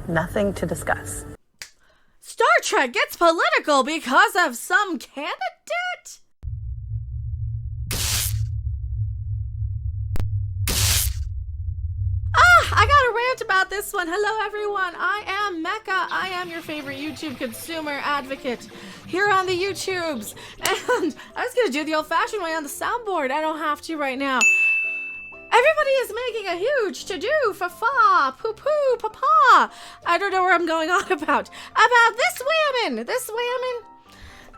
nothing to discuss. Star Trek gets political because of some candidate? I got a rant about this one. Hello, everyone. I am Mecca. I am your favorite YouTube consumer advocate here on the YouTubes. And I was going to do the old-fashioned way on the soundboard. I don't have to right now. Everybody is making a huge to-do, fa-fa, poo-poo, papa. I don't know where I'm going on about. About this woman.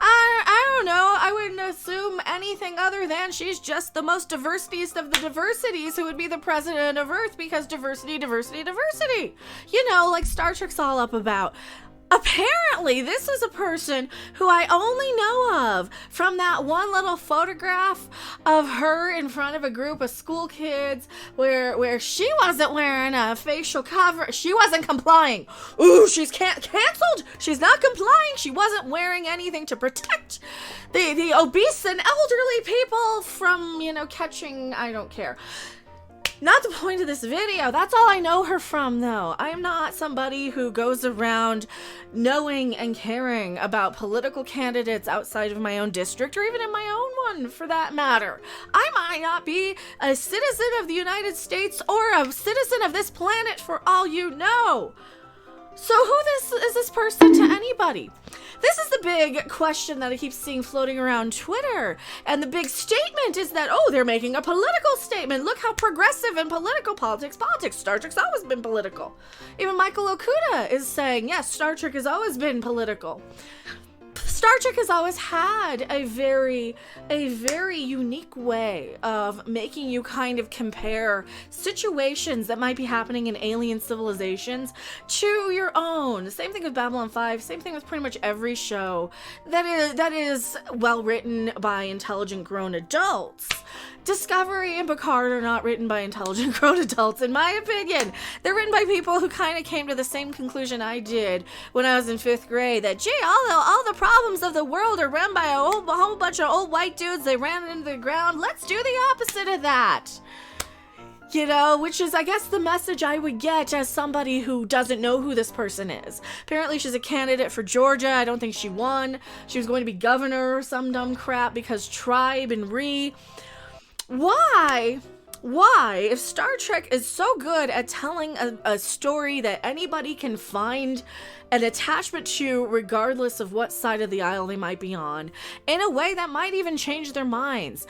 I don't know. I wouldn't assume anything other than she's just the most diversitiest of the diversities who would be the president of Earth, because diversity. You know, like Star Trek's all up about. Apparently, this is a person who I only know of from that one little photograph of her in front of a group of school kids where she wasn't wearing a facial cover. She wasn't complying. Ooh, she's canceled. She's not complying. She wasn't wearing anything to protect the obese and elderly people from, catching, I don't care. Not the point of this video. That's all I know her from, though. I am not somebody who goes around knowing and caring about political candidates outside of my own district, or even in my own one, for that matter. I might not be a citizen of the United States or a citizen of this planet, for all you know. So who is this person to anybody? This is the big question that I keep seeing floating around Twitter. And the big statement is that, they're making a political statement. Look how progressive in politics. Star Trek's always been political. Even Michael Okuda is saying, yes, Star Trek has always been political. Star Trek has always had a very unique way of making you kind of compare situations that might be happening in alien civilizations to your own. Same thing with Babylon 5, same thing with pretty much every show that is well written by intelligent grown adults. Discovery and Picard are not written by intelligent grown adults, in my opinion. They're written by people who kind of came to the same conclusion I did when I was in 5th grade, that, gee, all the problems of the world are run by a whole bunch of old white dudes. They ran into the ground. Let's do the opposite of that. Which is, I guess, the message I would get as somebody who doesn't know who this person is. Apparently, she's a candidate for Georgia. I don't think she won. She was going to be governor or some dumb crap because tribe and Why, if Star Trek is so good at telling a story that anybody can find an attachment to regardless of what side of the aisle they might be on, in a way that might even change their minds,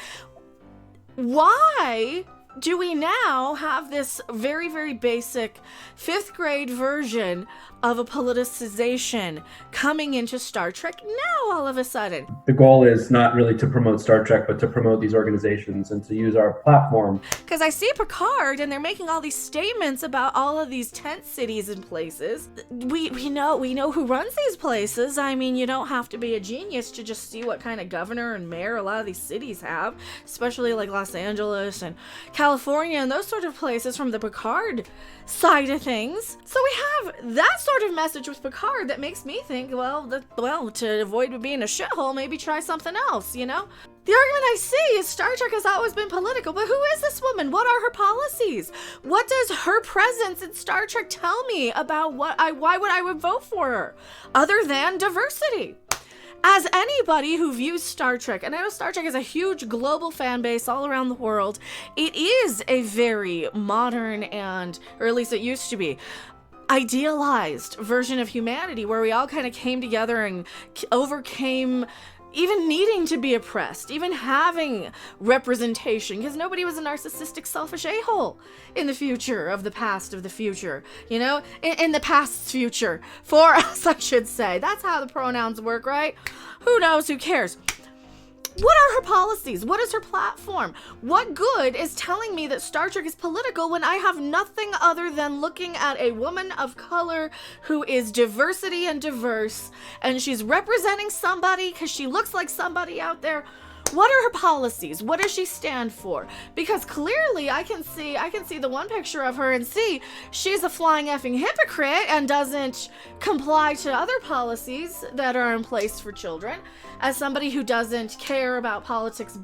why do we now have this very, very basic 5th grade version of a politicization coming into Star Trek now all of a sudden? The goal is not really to promote Star Trek, but to promote these organizations and to use our platform. Because I see Picard, and they're making all these statements about all of these tent cities and places. We know who runs these places. I mean, you don't have to be a genius to just see what kind of governor and mayor a lot of these cities have, especially like Los Angeles and California and those sort of places from the Picard side of things. So we have that sort of message with Picard that makes me think, to avoid being a shithole, maybe try something else, The argument I see is Star Trek has always been political, but who is this woman? What are her policies? What does her presence in Star Trek tell me about why I would vote for her, other than diversity? As anybody who views Star Trek, and I know Star Trek has a huge global fan base all around the world, it is a very modern or at least it used to be, idealized version of humanity where we all kind of came together and overcame even needing to be oppressed, even having representation, because nobody was a narcissistic, selfish a-hole in the future of the past of the future, in the past's future, for us, I should say. That's how the pronouns work, right? Who knows? Who cares? What are her policies? What is her platform? What good is telling me that Star Trek is political when I have nothing other than looking at a woman of color who is diversity and diverse, and she's representing somebody because she looks like somebody out there? What are her policies? What does she stand for? Because clearly I can see the one picture of her and see she's a flying effing hypocrite and doesn't comply to other policies that are in place for children. As somebody who doesn't care about politics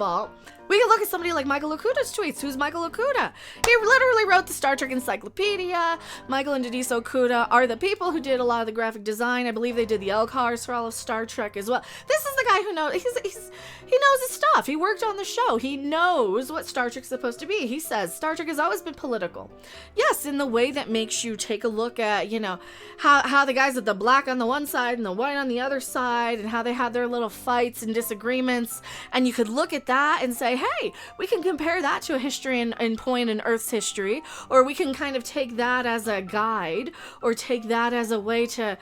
We can look at somebody like Michael Okuda's tweets. Who's Michael Okuda? He literally wrote the Star Trek Encyclopedia. Michael and Denise Okuda are the people who did a lot of the graphic design. I believe they did the LCARs for all of Star Trek as well. This is the guy who knows, he knows his stuff. He worked on the show. He knows what Star Trek's supposed to be. He says Star Trek has always been political. Yes, in the way that makes you take a look at, you know, how the guys with the black on the one side and the white on the other side, and how they had their little fights and disagreements, and you could look at that and say, hey, we can compare that to a history and point in Earth's history, or we can kind of take that as a guide, or take that as a way to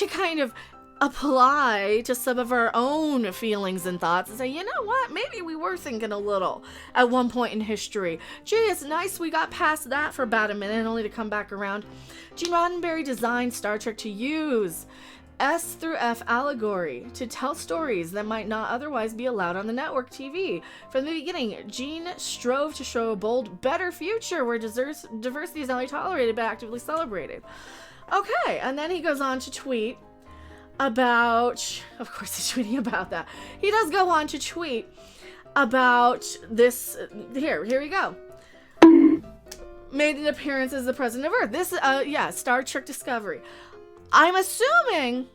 kind of apply to some of our own feelings and thoughts and say, you know what, maybe we were thinking a little at one point in history. Gee, it's nice we got past that for about a minute only to come back around. Gene Roddenberry designed Star Trek to use S through F allegory to tell stories that might not otherwise be allowed on the network TV. From the beginning, Gene strove to show a bold, better future where diversity is not only tolerated but actively celebrated. Okay, and then he goes on to tweet about, of course he's tweeting about that. He does go on to tweet about this, here we go. Made an appearance as the president of Earth. This, Star Trek Discovery. I'm assuming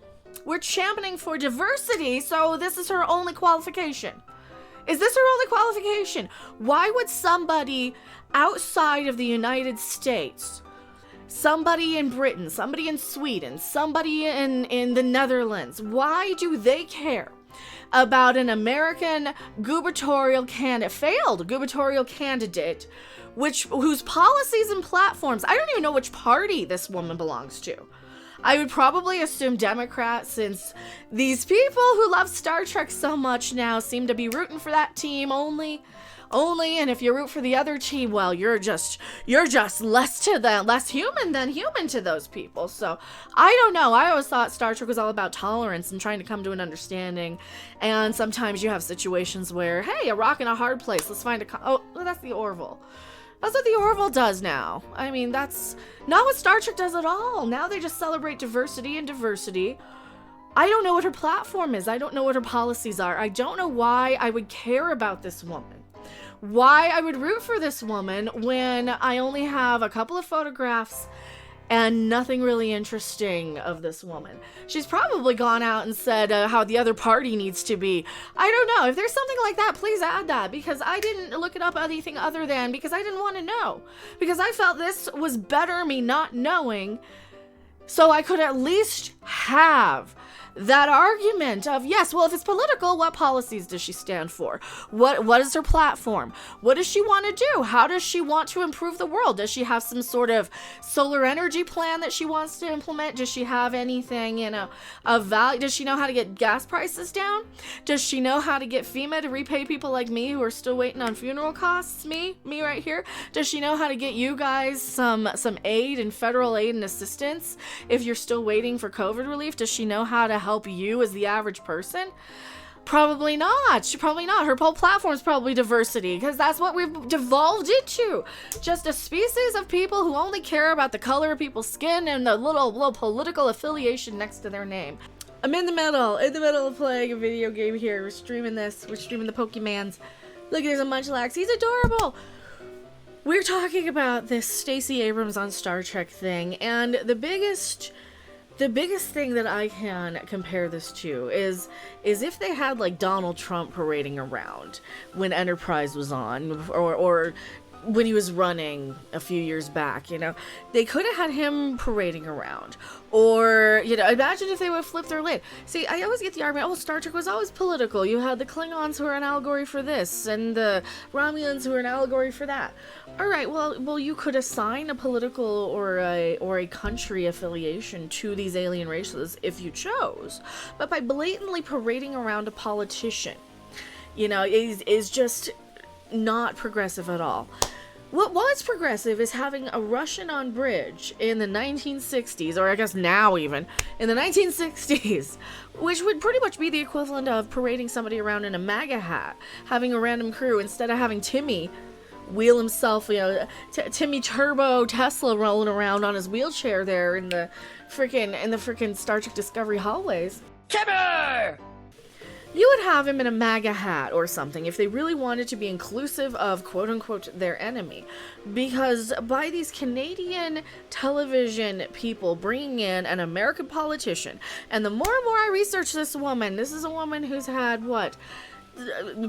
we're championing for diversity, so this is her only qualification. Is this her only qualification? Why would somebody outside of the United States, somebody in Britain, somebody in Sweden, somebody in the Netherlands, why do they care about an American gubernatorial candidate, failed gubernatorial candidate, whose policies and platforms, I don't even know which party this woman belongs to. I would probably assume Democrat, since these people who love Star Trek so much now seem to be rooting for that team only, and if you root for the other team, well, you're just less human than human to those people. So I don't know. I always thought Star Trek was all about tolerance and trying to come to an understanding. And sometimes you have situations where, hey, a rock in a hard place. Let's find that's the Orville. That's what the Orville does now. I mean, that's not what Star Trek does at all. Now they just celebrate diversity and diversity. I don't know what her platform is. I don't know what her policies are. I don't know why I would care about this woman. Why I would root for this woman when I only have a couple of photographs and nothing really interesting of this woman. She's probably gone out and said how the other party needs to be. I don't know. If there's something like that, please add that, because I didn't look it up anything other than because I didn't want to know. Because I felt this was better me not knowing, so I could at least have that argument of, yes, well, if it's political, what policies does she stand for? What is her platform? What does she want to do? How does she want to improve the world? Does she have some sort of solar energy plan that she wants to implement? Does she have anything, of value? Does she know how to get gas prices down? Does she know how to get FEMA to repay people like me who are still waiting on funeral costs? Me right here. Does she know how to get you guys some aid and federal aid and assistance if you're still waiting for COVID relief? Does she know how to help you as the average person? Probably not. Her whole platform is probably diversity, because that's what we've devolved into. Just a species of people who only care about the color of people's skin and the little political affiliation next to their name. I'm in the middle of playing a video game here. We're streaming the Pokemans. Look, there's a Munchlax. He's adorable. We're talking about this Stacey Abrams on Star Trek thing, and the biggest thing that I can compare this to is if they had like Donald Trump parading around when Enterprise was on, or when he was running a few years back, they could have had him parading around. Or, imagine if they would flip their lid. See, I always get the argument, Star Trek was always political. You had the Klingons who are an allegory for this, and the Romulans who are an allegory for that. All right, well, you could assign a political or a country affiliation to these alien races if you chose. But by blatantly parading around a politician, is just not progressive at all. What was progressive is having a Russian on bridge in the 1960s, or I guess now even, in the 1960s, which would pretty much be the equivalent of parading somebody around in a MAGA hat, having a random crew, instead of having Timmy wheel himself, Timmy Turbo Tesla rolling around on his wheelchair there in the freaking Star Trek Discovery hallways. Timmy! you would have him in a MAGA hat or something if they really wanted to be inclusive of quote-unquote their enemy. Because by these Canadian television people bringing in an American politician, and the more and more I research this woman, this is a woman who's had,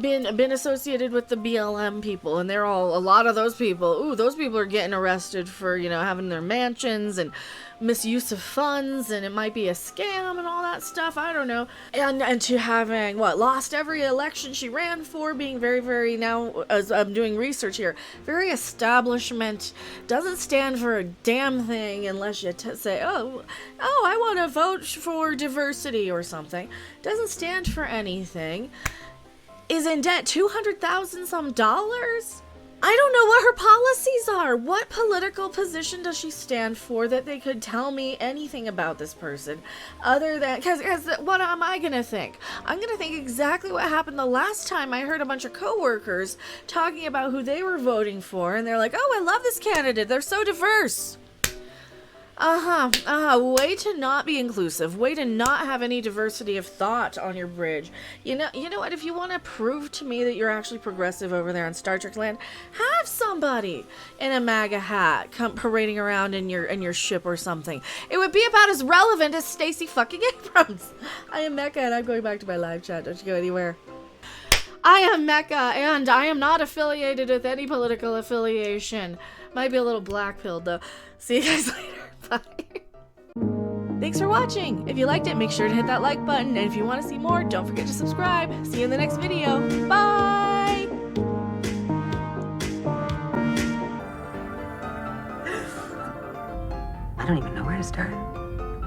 been associated with the BLM people, and they're all, a lot of those people, those people are getting arrested for, having their mansions and misuse of funds, and it might be a scam and all that stuff, I don't know. And to having, lost every election she ran for, being very, very, now, as I'm doing research here, very establishment, doesn't stand for a damn thing unless you say, oh, I want to vote for diversity or something. Doesn't stand for anything. Is in debt $200,000 some dollars. I don't know what her policies are. What political position does she stand for that they could tell me anything about this person other than, because what am I gonna think? I'm gonna think exactly what happened the last time I heard a bunch of coworkers talking about who they were voting for, and they're like, oh, I love this candidate, they're so diverse. Way to not be inclusive. Way to not have any diversity of thought on your bridge. You know what? If you want to prove to me that you're actually progressive over there on Star Trek land, have somebody in a MAGA hat come parading around in your ship or something. It would be about as relevant as Stacey fucking Abrams. I am Mecca, and I'm going back to my live chat. Don't you go anywhere. I am Mecca, and I am not affiliated with any political affiliation. Might be a little black-pilled, though. See you guys later. Bye. Thanks for watching. If you liked it, make sure to hit that like button. And if you want to see more, don't forget to subscribe. See you in the next video. Bye! I don't even know where to start.